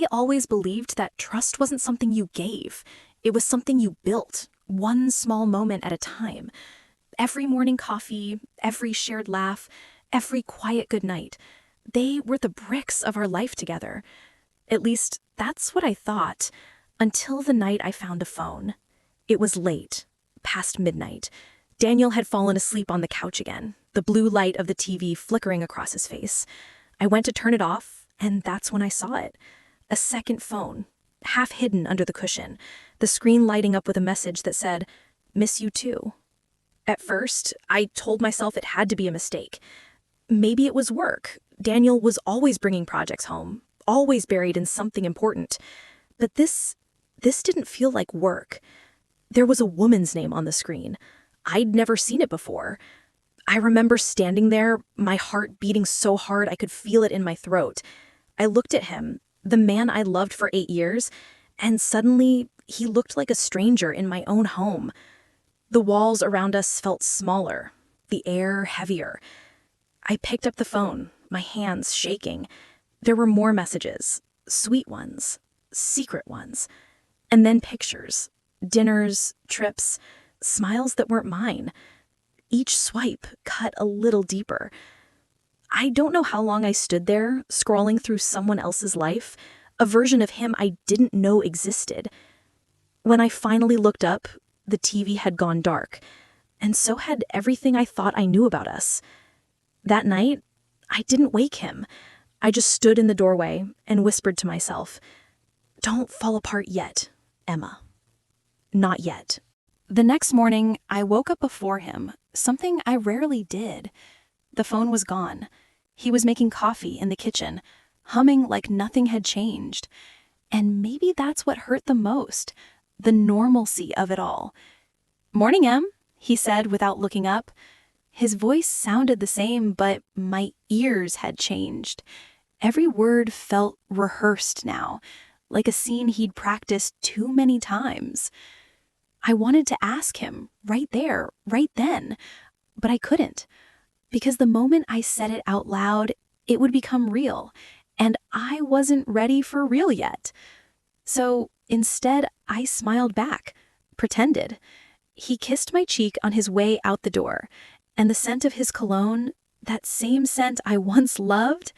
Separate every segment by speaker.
Speaker 1: I always believed that trust wasn't something you gave. It was something you built, one small moment at a time. Every morning coffee, every shared laugh, every quiet goodnight. They were the bricks of our life together. At least, that's what I thought, until the night I found a phone. It was late, past midnight. Daniel had fallen asleep on the couch again, the blue light of the TV flickering across his face. I went to turn it off, and that's when I saw it. A second phone, half hidden under the cushion, the screen lighting up with a message that said, "Miss you too." At first, I told myself it had to be a mistake. Maybe it was work. Daniel was always bringing projects home, always buried in something important. But this didn't feel like work. There was a woman's name on the screen. I'd never seen it before. I remember standing there, my heart beating so hard I could feel it in my throat. I looked at him, the man I loved for 8 years, and suddenly he looked like a stranger in my own home. The walls around us felt smaller, the air heavier. I picked up the phone, my hands shaking. There were more messages, sweet ones, secret ones, and then pictures, dinners, trips, smiles that weren't mine. Each swipe cut a little deeper. I don't know how long I stood there, scrolling through someone else's life, a version of him I didn't know existed. When I finally looked up, the TV had gone dark, and so had everything I thought I knew about us. That night, I didn't wake him. I just stood in the doorway and whispered to myself, "Don't fall apart yet, Emma. Not yet." The next morning, I woke up before him, something I rarely did. The phone was gone. He was making coffee in the kitchen, humming like nothing had changed. And maybe that's what hurt the most, the normalcy of it all. "Morning, Em," he said without looking up. His voice sounded the same, but my ears had changed. Every word felt rehearsed now, like a scene he'd practiced too many times. I wanted to ask him, right there, right then, but I couldn't. Because the moment I said it out loud, it would become real, and I wasn't ready for real yet. So instead, I smiled back, pretended. He kissed my cheek on his way out the door, and the scent of his cologne, that same scent I once loved,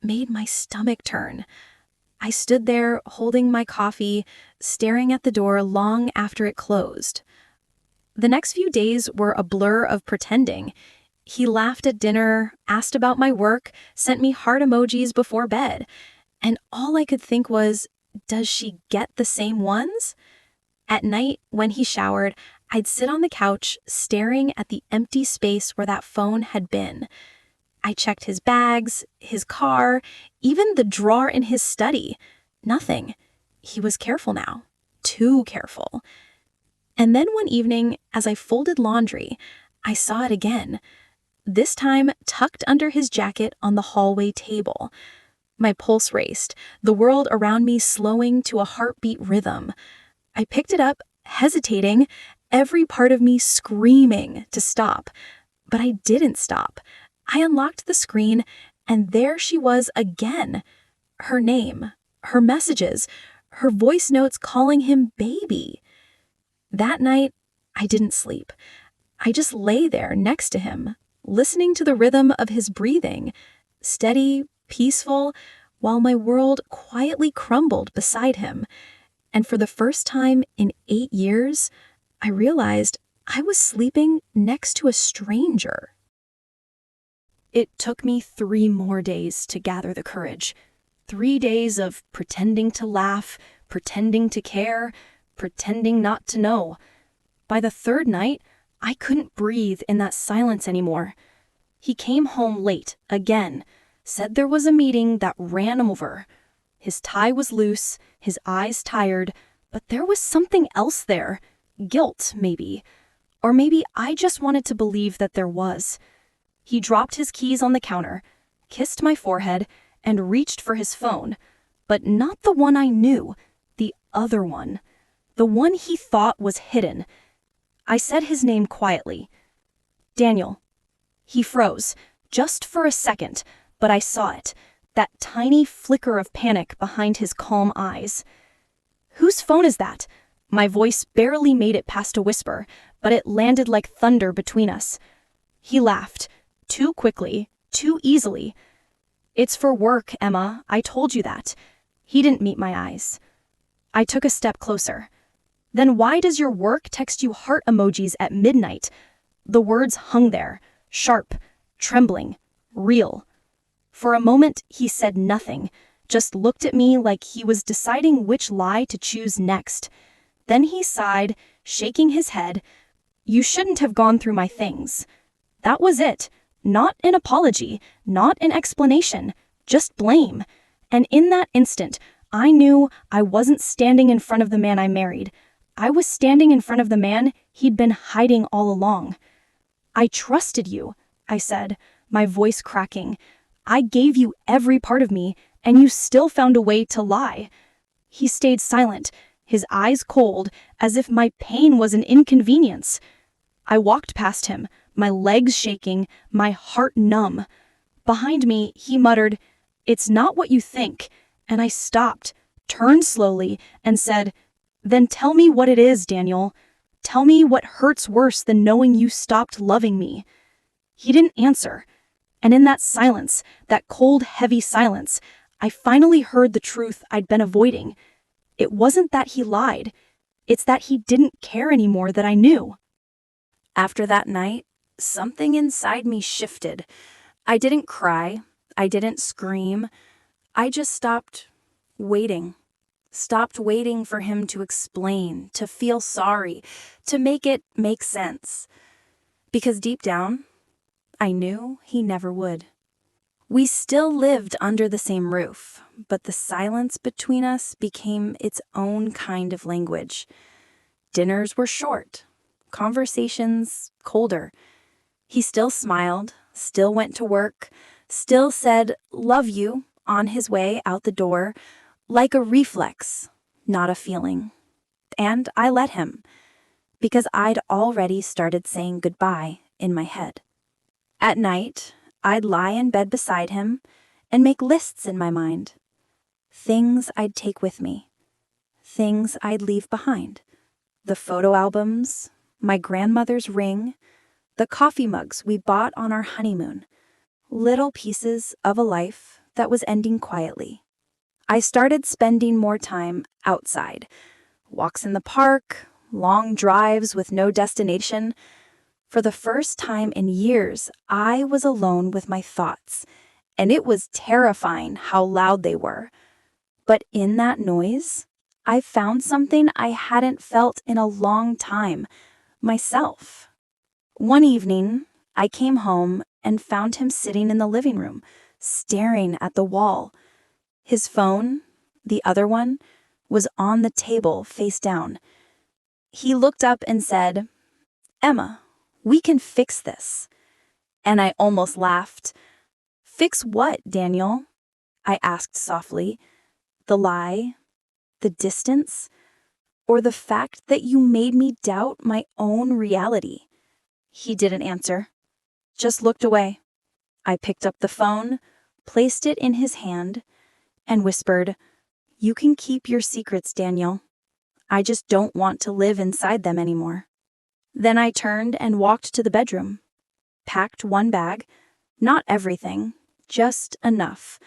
Speaker 1: made my stomach turn. I stood there holding my coffee, staring at the door long after it closed. The next few days were a blur of pretending. He laughed at dinner, asked about my work, sent me heart emojis before bed. And all I could think was, does she get the same ones? At night, when he showered, I'd sit on the couch, staring at the empty space where that phone had been. I checked his bags, his car, even the drawer in his study. Nothing. He was careful now. Too careful. And then one evening, as I folded laundry, I saw it again. This time tucked under his jacket on the hallway table. My pulse raced, the world around me slowing to a heartbeat rhythm. I picked it up, hesitating, every part of me screaming to stop. But I didn't stop. I unlocked the screen, and there she was again. Her name, her messages, her voice notes calling him baby. That night, I didn't sleep. I just lay there next to him, listening to the rhythm of his breathing, steady, peaceful, while my world quietly crumbled beside him. And for the first time in 8 years, I realized I was sleeping next to a stranger. It took me 3 more days to gather the courage. 3 days of pretending to laugh, pretending to care, pretending not to know. By the 3rd night, I couldn't breathe in that silence anymore. He came home late, again, said there was a meeting that ran over. His tie was loose, his eyes tired, but there was something else there. Guilt, maybe. Or maybe I just wanted to believe that there was. He dropped his keys on the counter, kissed my forehead, and reached for his phone. But not the one I knew, the other one. The one he thought was hidden. I said his name quietly. "Daniel." He froze, just for a second, but I saw it. that tiny flicker of panic behind his calm eyes. "Whose phone is that?" My voice barely made it past a whisper, but it landed like thunder between us. He laughed, too quickly, too easily. "It's for work, Emma. I told you that." He didn't meet my eyes. I took a step closer. "Then why does your work text you heart emojis at midnight?" The words hung there, sharp, trembling, real. For a moment, he said nothing, just looked at me like he was deciding which lie to choose next. Then he sighed, shaking his head. "You shouldn't have gone through my things." That was it. Not an apology, not an explanation, just blame. And in that instant, I knew I wasn't standing in front of the man I married. I was standing in front of the man he'd been hiding all along. "I trusted you," I said, my voice cracking. "I gave you every part of me, and you still found a way to lie." He stayed silent, his eyes cold, as if my pain was an inconvenience. I walked past him, my legs shaking, my heart numb. Behind me, he muttered, "It's not what you think," and I stopped, turned slowly, and said, "Then tell me what it is, Daniel. Tell me what hurts worse than knowing you stopped loving me." He didn't answer, and in that silence, that cold, heavy silence, I finally heard the truth I'd been avoiding. It wasn't that he lied, it's that he didn't care anymore that I knew. After that night, something inside me shifted. I didn't cry, I didn't scream, I just stopped waiting. Stopped waiting for him to explain, to feel sorry, to make it make sense. Because deep down, I knew he never would. We still lived under the same roof, but the silence between us became its own kind of language. Dinners were short, conversations colder. He still smiled, still went to work, still said, "Love you," on his way out the door, like a reflex, not a feeling. And I let him, because I'd already started saying goodbye in my head. At night, I'd lie in bed beside him and make lists in my mind. Things I'd take with me. Things I'd leave behind. The photo albums, my grandmother's ring, the coffee mugs we bought on our honeymoon. Little pieces of a life that was ending quietly. I started spending more time outside. Walks in the park, long drives with no destination. For the first time in years, I was alone with my thoughts, and it was terrifying how loud they were. But in that noise, I found something I hadn't felt in a long time, myself. One evening, I came home and found him sitting in the living room, staring at the wall. His phone, the other one, was on the table face down. He looked up and said, "Emma, we can fix this." And I almost laughed. "Fix what, Daniel?" I asked softly. "The lie? The distance? Or the fact that you made me doubt my own reality?" He didn't answer, just looked away. I picked up the phone, placed it in his hand, and whispered, "You can keep your secrets, Daniel. I just don't want to live inside them anymore." Then I turned and walked to the bedroom, packed one bag, not everything, just enough.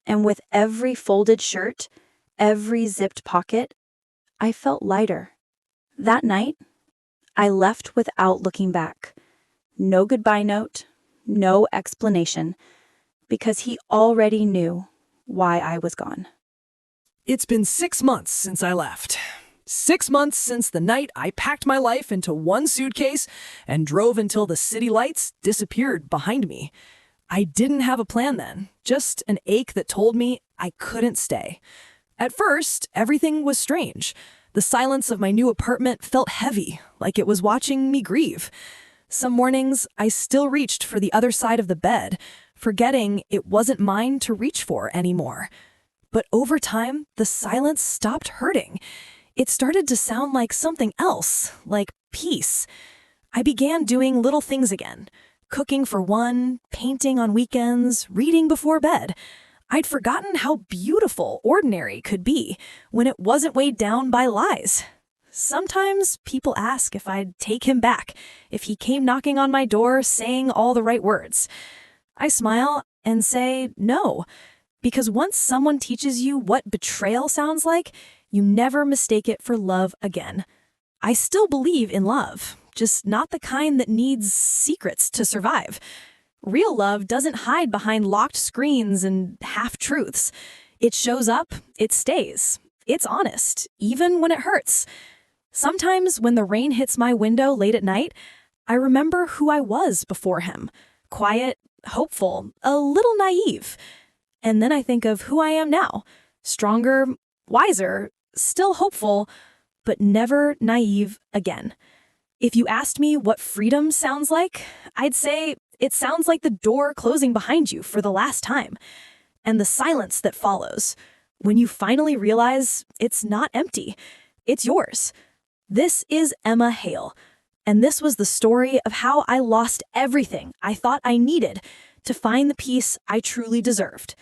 Speaker 1: And with every folded shirt, every zipped pocket, I felt lighter. That night, I left without looking back. No goodbye note, no explanation, because he already knew why I was gone.
Speaker 2: It's been 6 months since I left. 6 months since the night I packed my life into one suitcase and drove until the city lights disappeared behind me. I didn't have a plan then, just an ache that told me I couldn't stay. At first, everything was strange. The silence of my new apartment felt heavy, like it was watching me grieve. Some mornings, I still reached for the other side of the bed, forgetting it wasn't mine to reach for anymore. But over time, the silence stopped hurting. It started to sound like something else, like peace. I began doing little things again. Cooking for one, painting on weekends, reading before bed. I'd forgotten how beautiful ordinary could be when it wasn't weighed down by lies. Sometimes people ask if I'd take him back, if he came knocking on my door saying all the right words. I smile and say no, because once someone teaches you what betrayal sounds like, you never mistake it for love again. I still believe in love, just not the kind that needs secrets to survive. Real love doesn't hide behind locked screens and half-truths. It shows up, it stays. It's honest, even when it hurts. Sometimes when the rain hits my window late at night, I remember who I was before him. Quiet, hopeful, a little naive. And then I think of who I am now. Stronger, wiser, still hopeful, but never naive again. If you asked me what freedom sounds like, I'd say it sounds like the door closing behind you for the last time. And the silence that follows, when you finally realize it's not empty, it's yours. This is Emma Hale, and this was the story of how I lost everything I thought I needed to find the peace I truly deserved.